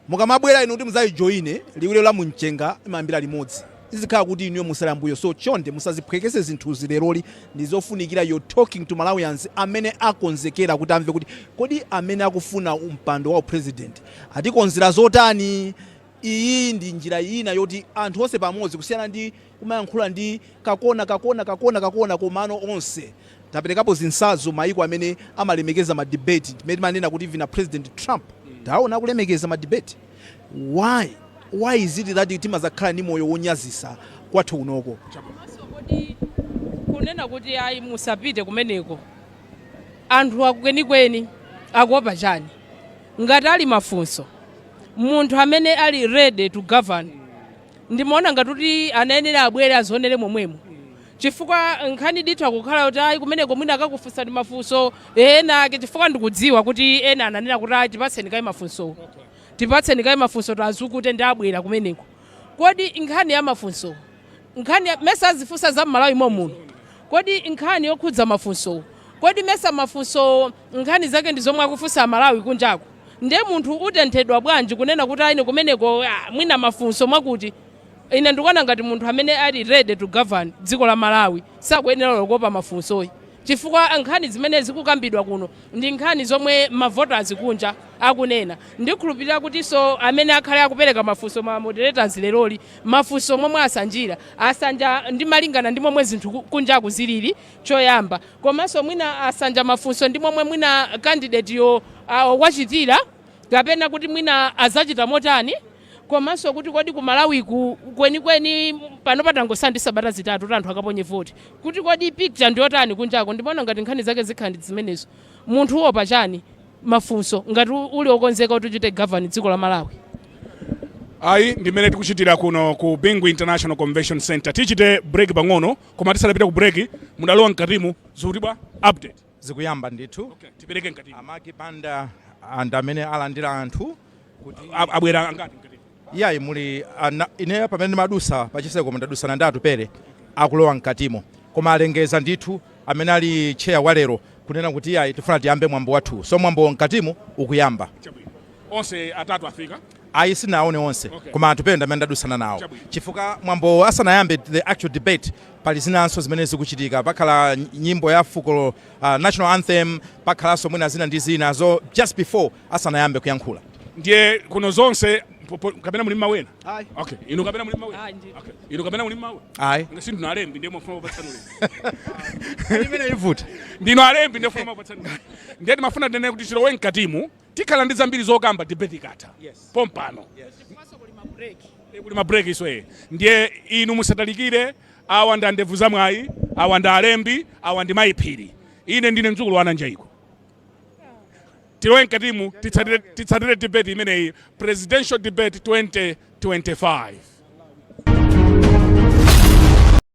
Mukamabwera inu kuti muzayijoine liwiro la Munchenga imambira limodzi. Izikhala kuti inu musala mbuyo. So chonde musaziphwekese zinthu zileroli ndizofunikira you're talking to Malawians amene akonzekera kuti amve kuti kodi amene akufuna umpando wa president atikonzera zotani. Iyi ndi njira ina yoti anthu onse pamodzi kusiyana ndi kumayankhula ndi kakona komano onse taperekapo zinsazo maiko amene amalemekeza ma debate timene manena kuti vina President Trump taona kulemekeza ma debate. Why is it that timazakhala ni moyo wonyazisa kwathu unoko? Kodi kunena kuti ayi musapite kumeneko anthu akwenikweni akuopa chani ngati ali mafunso munthu amene ali ready to govern ndimaona ngati kuti anayenera abwere azionere momwemo chifukwa nkhani dithu akukhala kuti ayi kumeneko mwina akakufunsa ndi mafunso ena ake chifukwa ndikudziwa kuti ena ananena kuti ayi tipatseni kayi mafunso tipatseni kayi mafunso tazukute ndi abwera kumeneko. Kodi nkhani ya mafunso nkhani mesa azifunsa za Malawi muno kodi nkhani yokhudza mafunso kodi mesa mafunso nkhani zake ndi zomwe akufunsa Malawi kunjako nde munthu utenthedwa bwanji kunena kuti ayi kumeneko mwina mafunso mwakuti ine ndikuona ngati munthu amene ali ready to govern dziko la Malawi sakuyenera kuopa mafunsoyi chifukwa nkhani zimene zikukambidwa kuno ndi nkhani zomwe mavoters kunja akunena. Ndikhulupirira kuti so amene akhale akupereka mafunso ma moderators leroli mafunso momwe asanja ndi malingana ndi momwe zinthu kunja kuzilili choyamba komanso mwina asanja mafunso ndi momwe mwina candidate yo wachitira kapena kuti mwina azachita motani komanso kuti kodi ku Malawi kwenikweni pano patangosandisa sabata zitatu anthu akaponye voti kuti kodi picture ndiyotani kunjako ndimaona ngati nkhani zake zikhandi zimenezo munthu uopa chani mafunso ngati uli okonzeka kuti uchite govern dziko la Malawi. Ayi ndimene tikuchitira kuno ku Bingwi International Convention Center tichite break pang'ono koma tisalapita ku break mudalowa mkatimu zikutibwa update zikuyamba ndithu. Okay, tipereke mkatimu Amaki Banda and amene alandira anthu kuti abwera angati mkatimu yayi muli ine pamene madusa pachiseko mndadusana ndi atupere akulowa mkatimo koma alengeza ndithu amene ali chair walero kunena kuti yayi tifuna tiyambe mwambo wathu so mwambo mkatimo ukuyamba. Onse atatu afika ayi sinaone onse koma atupenda amene ndadusana nawo chifukwa mwambo asanayambe the actual debate pali zinanso zimene zikuchitika pakhala nyimbo ya fuko national anthem pakhalanso mwina zina ndi zinazo just before asanayambe kuyankhula ndiye kuno zonse kapena muli mawena Ayi. okay inu kapena muli mawena Ayi, ndiyo. okay inu kapena muli mawe ayi ngasi ndino alembi ndiye mufuna kupatsanule imene ivuta ndino alembi ndiye mufuna kupatsanule ndiye timafuna tene kuti chilowe mkatimu tikhala ndi zambiri zokamba debate ikatha pompano kuli mabreki isoye ndiye inu musatalikire awa ndi andevu za mwayi awa ndi alembi awa ndi mayiphiri ine ndine mdzukulu wa Nanjaiko tilowe mkatimu titsatire debate imeneyi presidential debate 2025